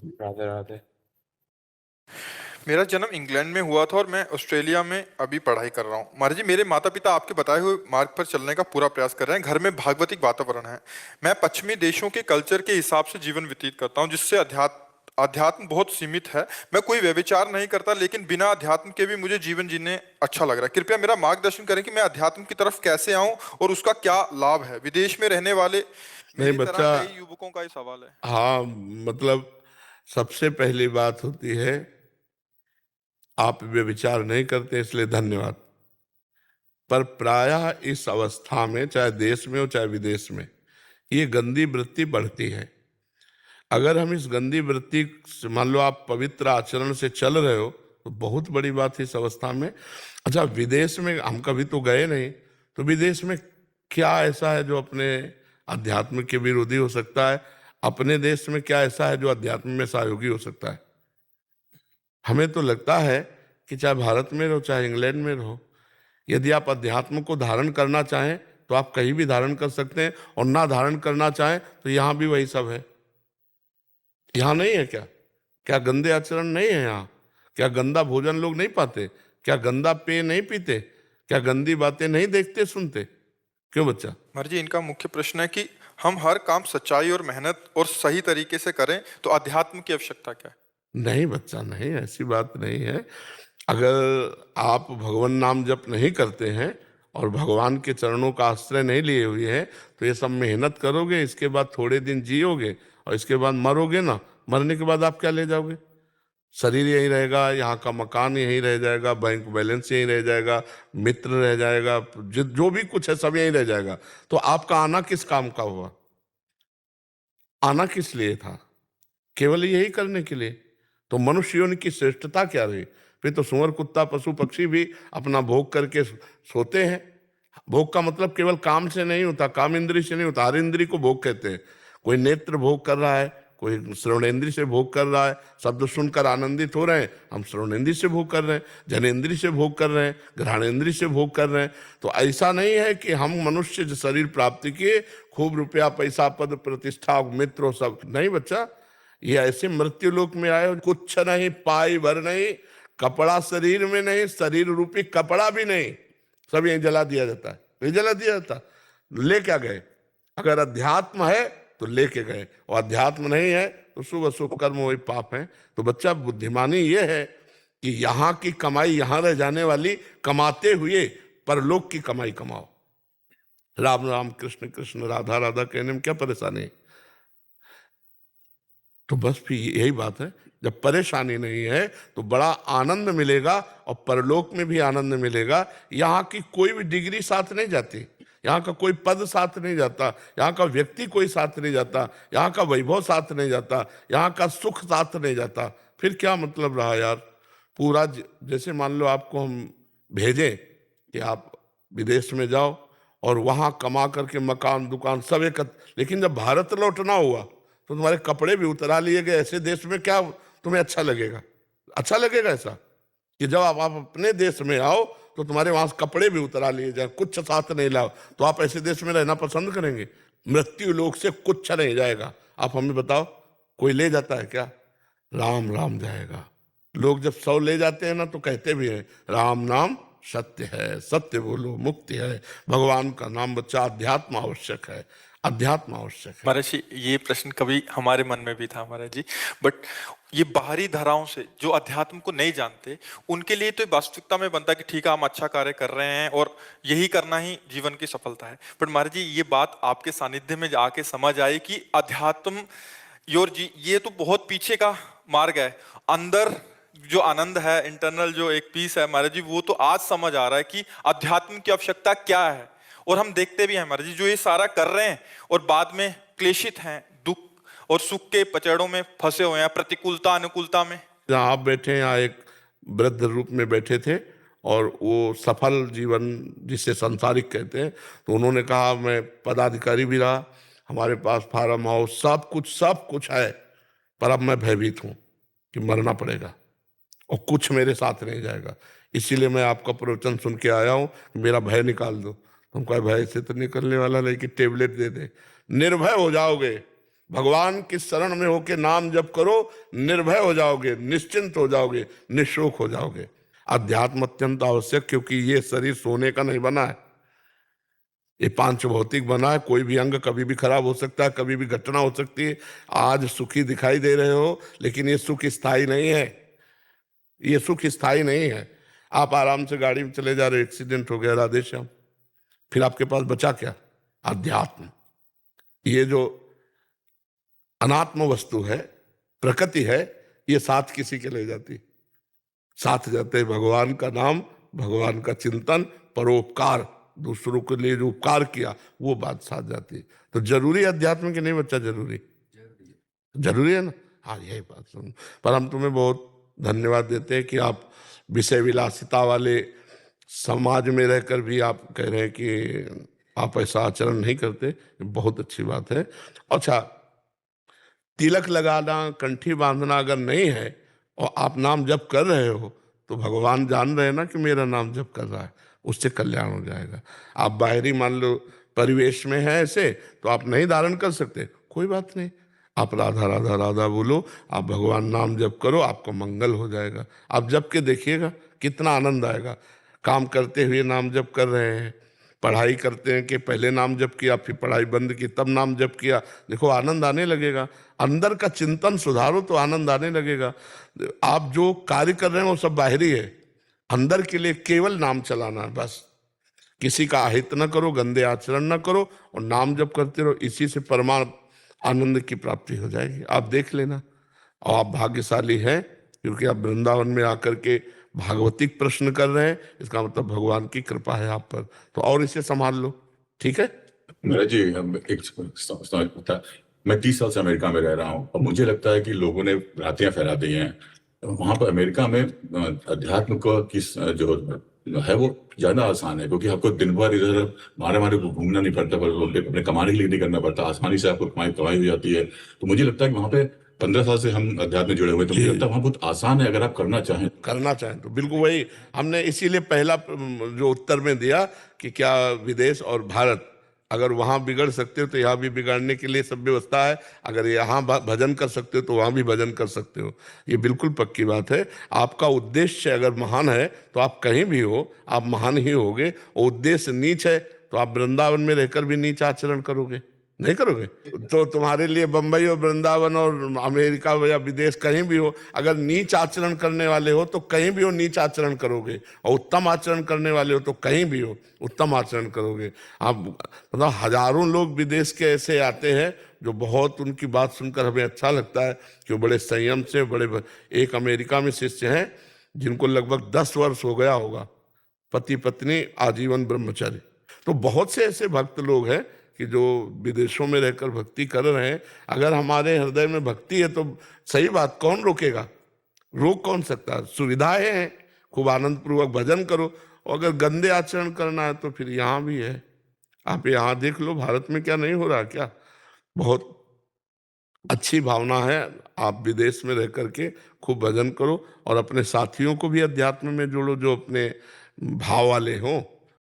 राधे राधे। मेरा जन्म इंग्लैंड में हुआ था और मैं ऑस्ट्रेलिया में अभी पढ़ाई कर रहा हूँ। महाराज जी, मेरे माता पिता आपके बताए हुए मार्ग पर चलने का पूरा प्रयास कर रहे हैं। घर में भागवतिक वातावरण है। मैं पश्चिमी देशों के कल्चर के हिसाब से जीवन व्यतीत करता हूँ, जिससे अध्यात्म बहुत सीमित है। मैं कोई व्यभिचार नहीं करता, लेकिन बिना अध्यात्म के भी मुझे जीवन जीने अच्छा लग रहा है। कृपया मेरा मार्गदर्शन करें कि मैं अध्यात्म की तरफ कैसे आऊं और उसका क्या लाभ है। विदेश में रहने वाले नहीं मेरी तरह बच्चा। कई युवकों का ये सवाल है। हाँ, मतलब सबसे पहली बात होती है, आप व्यभिचार नहीं करते इसलिए धन्यवाद। पर प्रायः इस अवस्था में, चाहे देश में हो चाहे विदेश में, ये गंदी वृत्ति बढ़ती है। अगर हम इस गंदी वृत्ति से, मान लो आप पवित्र आचरण से चल रहे हो, तो बहुत बड़ी बात है इस अवस्था में। अच्छा, विदेश में हम कभी तो गए नहीं, तो विदेश में क्या ऐसा है जो अपने अध्यात्म के विरोधी हो सकता है? अपने देश में क्या ऐसा है जो अध्यात्म में सहयोगी हो सकता है? हमें तो लगता है कि चाहे भारत में रहो चाहे इंग्लैंड में रहो, यदि आप अध्यात्म को धारण करना चाहें तो आप कहीं भी धारण कर सकते हैं, और ना धारण करना चाहें तो यहाँ भी वही सब है। यहाँ नहीं है क्या? क्या गंदे आचरण नहीं है यहाँ? क्या गंदा भोजन लोग नहीं पाते? क्या गंदा पेय नहीं पीते? क्या गंदी बातें नहीं देखते सुनते? क्यों बच्चा? महाराज जी, इनका मुख्य प्रश्न है कि हम हर काम सच्चाई और मेहनत और सही तरीके से करें, तो अध्यात्म की आवश्यकता क्या है। नहीं बच्चा, नहीं, ऐसी बात नहीं है। अगर आप भगवान नाम जप नहीं करते हैं और भगवान के चरणों का आश्रय नहीं लिए हुए हैं, तो ये सब मेहनत करोगे, इसके बाद थोड़े दिन जियोगे और इसके बाद मरोगे ना। मरने के बाद आप क्या ले जाओगे? शरीर यहीं रहेगा, यहाँ का मकान यहीं रह जाएगा, बैंक बैलेंस यहीं रह जाएगा, मित्र रह जाएगा, जो भी कुछ है सब यहीं रह जाएगा। तो आपका आना किस काम का हुआ? आना किस लिए था? केवल यही करने के लिए। तो मनुष्य योनि की श्रेष्ठता क्या रही? फिर तो सुअर कुत्ता पशु पक्षी भी अपना भोग करके सोते हैं। भोग का मतलब केवल काम से नहीं होता, काम इंद्री से नहीं होता, हर इंद्री को भोग कहते हैं। कोई नेत्र भोग कर रहा है, कोई श्रवणेन्द्रिय से भोग कर रहा है, शब्द सुनकर आनंदित हो रहे हैं, हम श्रवणेन्द्रिय से भोग कर रहे हैं, जनेन्द्रिय से भोग कर रहे हैं, घ्राणेन्द्रिय से भोग कर रहे हैं। तो ऐसा नहीं है कि हम मनुष्य जो शरीर प्राप्ति किए, खूब रुपया पैसा पद प्रतिष्ठा मित्र सब नहीं बच्चा। ये ऐसे मृत्यु लोक में आए, कुछ नहीं, पाई भर नहीं, कपड़ा शरीर में नहीं, शरीर रूपी कपड़ा भी नहीं, सब यहीं जला दिया जाता है। ये जला दिया जाता, ले क्या गए? अगर अध्यात्म है तो लेके गए, और अध्यात्म नहीं है तो शुभ अशुभ कर्म वही पाप है। तो बच्चा, बुद्धिमानी ये है कि यहाँ की कमाई यहाँ रह जाने वाली, कमाते हुए परलोक की कमाई कमाओ। राम राम कृष्ण कृष्ण राधा राधा कहने में क्या परेशानी है? तो बस फिर यही बात है, जब परेशानी नहीं है तो बड़ा आनंद मिलेगा, और परलोक में भी आनंद मिलेगा। यहाँ की कोई भी डिग्री साथ नहीं जाती, यहाँ का कोई पद साथ नहीं जाता, यहाँ का व्यक्ति कोई साथ नहीं जाता, यहाँ का वैभव साथ नहीं जाता, यहाँ का सुख साथ नहीं जाता। फिर क्या मतलब रहा यार? पूरा जैसे मान लो आपको हम भेजें कि आप विदेश में जाओ और वहाँ कमा करके मकान दुकान सब एक, लेकिन जब भारत लौटना हुआ तो तुम्हारे कपड़े भी उतरा लिए गए। ऐसे देश में क्या तुम्हें अच्छा लगेगा? अच्छा लगेगा ऐसा कि जब आप अपने देश में आओ तो तुम्हारे वहां से कपड़े भी उतरा लिए जाए, कुछ साथ नहीं लाओ, तो आप ऐसे देश में रहना पसंद करेंगे? मृत्यु लोक से कुछ नहीं जाएगा। आप हमें बताओ, कोई ले जाता है क्या? राम राम जाएगा। लोग जब 100 ले जाते हैं ना तो कहते भी हैं, राम नाम सत्य है, सत्य बोलो मुक्ति है। भगवान का नाम बच्चा, अध्यात्म आवश्यक है, अध्यात्म आवश्यक है। महाराज जी, ये प्रश्न कभी हमारे मन में भी था महाराज जी। बट ये बाहरी धाराओं से जो अध्यात्म को नहीं जानते, उनके लिए तो वास्तविकता में बनता है कि ठीक है, हम अच्छा कार्य कर रहे हैं और यही करना ही जीवन की सफलता है। बट महाराज जी, ये बात आपके सानिध्य में जाके समझ आई कि अध्यात्म योर जी ये तो बहुत पीछे का मार्ग है। अंदर जो आनंद है, इंटरनल जो एक पीस है महाराज जी, वो तो आज समझ आ रहा है कि अध्यात्म की आवश्यकता क्या है। और हम देखते भी हैं महाराज जी, जो ये सारा कर रहे हैं और बाद में क्लेशित हैं, दुख और सुख के पचड़ों में फंसे हुए हैं, प्रतिकूलता अनुकूलता में। जहाँ आप बैठे, यहाँ एक वृद्ध रूप में बैठे थे, और वो सफल जीवन जिसे संसारिक कहते हैं, तो उन्होंने कहा मैं पदाधिकारी भी रहा, हमारे पास फार्म हाउस सब कुछ है, पर अब मैं भयभीत हूँ कि मरना पड़ेगा और कुछ मेरे साथ नहीं जाएगा, इसीलिए मैं आपका प्रवचन सुन के आया हूँ, मेरा भय निकाल दो। तुम कहे भय से तो निकलने वाला नहीं कि टेबलेट दे दे, निर्भय हो जाओगे। भगवान की शरण में होके नाम जप करो, निर्भय हो जाओगे, निश्चिंत हो जाओगे, निशोक हो जाओगे। अध्यात्म अत्यंत आवश्यक, क्योंकि ये शरीर सोने का नहीं बना है, ये पांच भौतिक बना है। कोई भी अंग कभी भी खराब हो सकता है, कभी भी घटना हो सकती है। आज सुखी दिखाई दे रहे हो, लेकिन ये सुख स्थायी नहीं है, ये सुख स्थायी नहीं है। आप आराम से गाड़ी में चले जा रहे, एक्सीडेंट हो गया, राधे श्याम, फिर आपके पास बचा क्या? अध्यात्म। ये जो अनात्म वस्तु है, प्रकृति है, ये साथ किसी के ले जाती, साथ जाते भगवान का नाम, भगवान का चिंतन, परोपकार, दूसरों के लिए जो उपकार किया वो बात साथ जाती। तो जरूरी अध्यात्म की नहीं बच्चा? जरूरी जरूरी है ना। हाँ, यही बात सुन। पर हम तुम्हें बहुत धन्यवाद देते हैं कि आप विषय विलासिता वाले समाज में रहकर भी आप कह रहे हैं कि आप ऐसा आचरण नहीं करते, बहुत अच्छी बात है। अच्छा, तिलक लगाना, कंठी बांधना अगर नहीं है और आप नाम जप कर रहे हो, तो भगवान जान रहे हैं ना कि मेरा नाम जप कर रहा है, उससे कल्याण हो जाएगा। आप बाहरी मान लो परिवेश में है ऐसे, तो आप नहीं धारण कर सकते, कोई बात नहीं, आप राधा राधा राधा बोलो, आप भगवान नाम जप करो, आपका मंगल हो जाएगा। आप जप के देखिएगा कितना आनंद आएगा। काम करते हुए नाम जप कर रहे हैं, पढ़ाई करते हैं कि पहले नाम जप किया, फिर पढ़ाई बंद की, तब नाम जप किया, देखो आनंद आने लगेगा। अंदर का चिंतन सुधारो तो आनंद आने लगेगा। आप जो कार्य कर रहे हैं वो सब बाहरी है, अंदर के लिए केवल नाम चलाना है बस। किसी का अहित न करो, गंदे आचरण न करो, और नाम जप करते रहो, इसी से परमात्म आनंद की प्राप्ति हो जाएगी। आप देख लेना। और आप भाग्यशाली हैं, क्योंकि आप वृंदावन में आकर के भागवतिक प्रश्न कर रहे हैं, इसका मतलब भगवान की कृपा है आप पर। तो और इसे संभाल लो, ठीक है? मेरा जी एक समझ था। मैं 30 साल से अमेरिका में रह रहा हूँ और मुझे लगता है कि लोगों ने भ्रांतियां फैला दी हैं। वहां पर अमेरिका में अध्यात्म को किस जो है वो ज्यादा आसान है, क्योंकि आपको दिन भर इधर मारे मारे घूमना नहीं पड़ता, पर अपने कमाने के लिए नहीं करना पड़ता, आसानी से आपको कमाई कमाई हो जाती है। तो मुझे लगता है कि वहां पे 15 साल से हम अध्यात्म में जुड़े हुए हैं, तो मुझे लगता है वहां बहुत आसान है अगर आप करना चाहें। करना चाहें तो बिल्कुल वही हमने इसीलिए पहला जो उत्तर में दिया कि क्या विदेश और भारत, अगर वहां बिगड़ सकते हो तो यहाँ भी बिगाड़ने के लिए सब व्यवस्था है। अगर यहाँ भजन कर सकते हो तो वहां भी भजन कर सकते हो, ये बिल्कुल पक्की बात है। आपका उद्देश्य अगर महान है तो आप कहीं भी हो आप महान ही होगे, और उद्देश्य नीच है तो आप वृंदावन में रहकर भी नीच आचरण करोगे, नहीं करोगे। तो तुम्हारे लिए बंबई और वृंदावन और अमेरिका या विदेश कहीं भी हो, अगर नीच आचरण करने वाले हो तो कहीं भी हो नीच आचरण करोगे, और उत्तम आचरण करने वाले हो तो कहीं भी हो उत्तम आचरण करोगे। आप मतलब हजारों लोग विदेश के ऐसे आते हैं जो बहुत, उनकी बात सुनकर हमें अच्छा लगता है कि वो बड़े संयम से, एक अमेरिका में शिष्य हैं जिनको लगभग 10 वर्ष हो गया होगा, पति पत्नी आजीवन ब्रह्मचर्य। तो बहुत से ऐसे भक्त लोग हैं कि जो विदेशों में रहकर भक्ति कर रहे हैं। अगर हमारे हृदय में भक्ति है तो सही बात, कौन रोकेगा? रोक कौन सकता है? सुविधाएं हैं, खूब आनंद पूर्वक भजन करो। और अगर गंदे आचरण करना है तो फिर यहाँ भी है, आप यहाँ देख लो भारत में क्या नहीं हो रहा क्या। बहुत अच्छी भावना है, आप विदेश में रह करके खूब भजन करो और अपने साथियों को भी अध्यात्म में जोड़ो जो अपने भाव वाले हों।